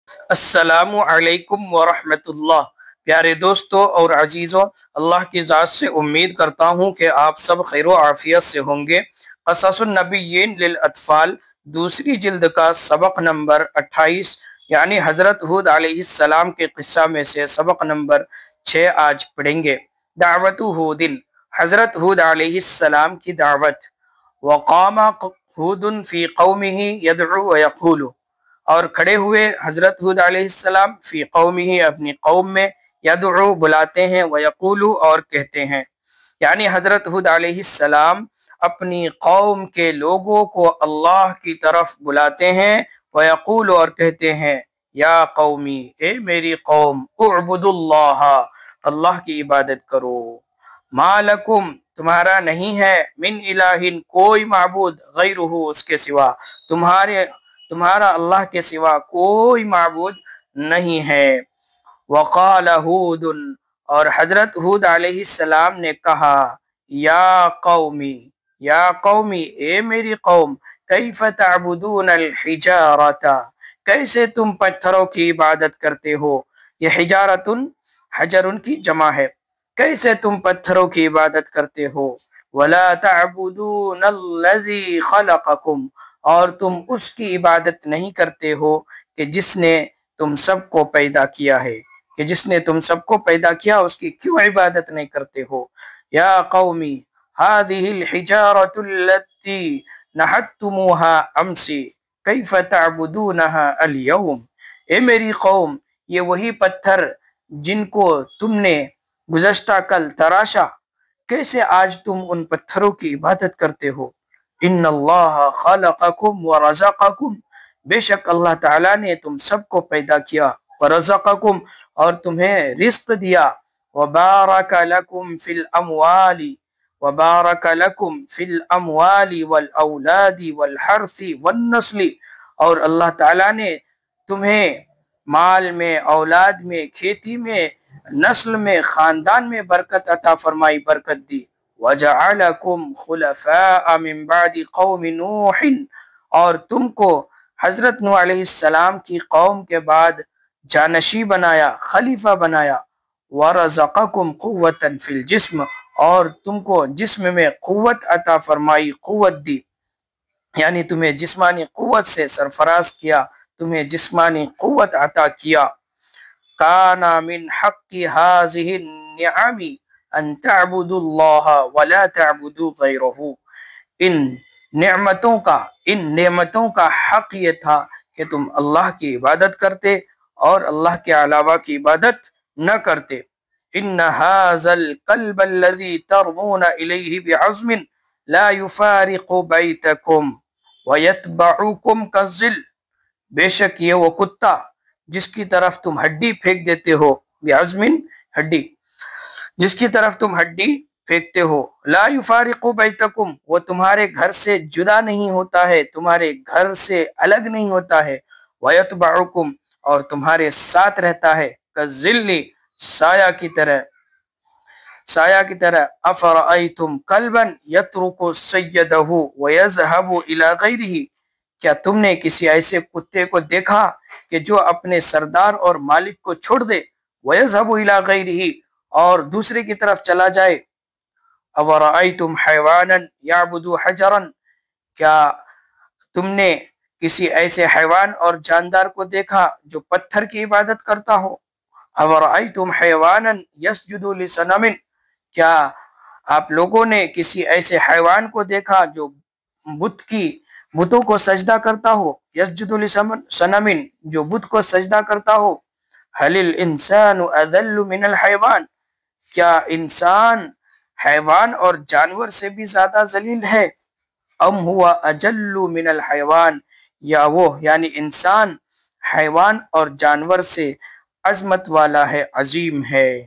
السلام علیکم ورحمۃ اللہ۔ پیارے دوستوں اور عزیزوں، اللہ کی ذات سے امید کرتا ہوں کہ آپ سب خیر و عافیت سے ہوں گے۔ قصص النبیین للاطفال دوسری جلد کا سبق نمبر 28 یعنی حضرت ہود علیہ السلام کے قصہ میں سے سبق نمبر 6 آج پڑھیں گے۔ دعوت ہود، حضرت ہود علیہ السلام کی دعوت۔ وقام ہود فی قومہ یدعو ویقول، اور کھڑے ہوئے حضرت ہود علیہ السلام فی قومہ اپنی قوم میں، یدعو بلاتے ہیں، ویقول اور کہتے ہیں، یعنی حضرت ہود علیہ السلام اپنی قوم کے لوگوں کو اللہ کی طرف بلاتے ہیں، ویقول اور کہتے ہیں، یا قومی، اے میری قوم، اعبدوا اللہ، اللہ کی عبادت کرو، ما لکم، تمہارا نہیں ہے، من الہ، کوئی معبود، غیرہ، اس کے سوا، تمہارا اللہ کے سوا کوئی معبود نہیں ہے۔ وقال ہود، اور حضرت ہود علیہ السلام نے کہا، یا قومی، اے میری قوم، کیف تعبدون الحجارۃ، کیسے تم پتھروں کی عبادت کرتے ہو۔ یہ حجارتن، حجرن کی جمع ہے، کیسے تم پتھروں کی عبادت کرتے ہو۔ ولا تعبدون الذی خلقکم، اور تم اس کی عبادت نہیں کرتے ہو کہ جس نے تم سب کو پیدا کیا ہے، کہ جس نے تم سب کو پیدا کیا اس کی کیوں عبادت نہیں کرتے ہو۔ یا قومی هذه الحجارة التي نحتموها امس کیف تعبدونها اليوم، اے میری قوم، یہ وہی پتھر جن کو تم نے گزشتہ کل تراشا، کیسے آج تم ان پتھروں کی عبادت کرتے ہو۔ ان اللہ خلقکم ورزقکم، بے شک اللہ تعالیٰ نے تم سب کو پیدا کیا، ورزقکم، اور تمہیں رزق دیا، وبارک لکم فی الاموال، وبارک لکم فی الاموال والاولاد والحرث والنسل، اور اللہ تعالیٰ نے تمہیں مال میں، اولاد میں، کھیتی میں، نسل میں، خاندان میں برکت عطا فرمائی، برکت دی۔ وَجَعَلَكُمْ خُلَفَاءَ مِنْ بَعْدِ قَوْمِ نُوحٍ، اور تم کو حضرت نوح علیہ السلام کی قوم کے بعد جانشی بنایا، خلیفہ بنایا۔ وَرَزَقَكُمْ قُوَّةً فِي الْجِسْمِ، اور تم کو جسم میں قوت عطا فرمائی، قوت دی، یعنی تمہیں جسمانی قوت سے سرفراز کیا، تمہیں جسمانی قوت عطا کیا۔ کَانَ مِنْ حَقِّ هَذِهِ النِّعَمِ ان تعبدوا اللہ ولا تعبدوا غیرہ، ان نعمتوں کا حق یہ تھا کہ تم اللہ کی عبادت کرتے اور اللہ کے علاوہ کی عبادت نہ کرتے۔ ان هذا الكلب الذي ترمون الیہ بعظم لا يفارق بیتکم ویتبعکم كالظل، بے شک یہ وہ کتا جس کی طرف تم ہڈی پھینک دیتے ہو، بعظم، ہڈی، جس کی طرف تم ہڈی پھینکتے ہو، لا یفارق بیتکم، وہ تمہارے گھر سے جدا نہیں ہوتا ہے، تمہارے گھر سے الگ نہیں ہوتا ہے، ویتبعکم، اور تمہارے ساتھ رہتا ہے، کالظل، سایہ کی طرح۔ افرأیتم کلبا یترک سیدہ ویذهب الی غیرہ، کیا تم نے کسی ایسے کتے کو دیکھا کہ جو اپنے سردار اور مالک کو چھوڑ دے، ویذهب الی غیرہ، اور دوسرے کی طرف چلا جائے۔ اورأیتم حیوانا یعبد حجرا، کیا تم نے کسی ایسے حیوان اور جاندار کو دیکھا جو پتھر کی عبادت کرتا ہو۔ اورأیتم حیوانا یسجد لصنم، کیا آپ لوگوں نے کسی ایسے حیوان کو دیکھا جو بتوں کو سجدہ کرتا ہو، یسجد لصنم، جو بت کو سجدہ کرتا ہو۔ هل الانسان اذل من الحیوان، کیا انسان حیوان اور جانور سے بھی زیادہ ذلیل ہے۔ ام ہوا اجل من الحیوان، یا وہ یعنی انسان حیوان اور جانور سے عظمت والا ہے، عظیم ہے۔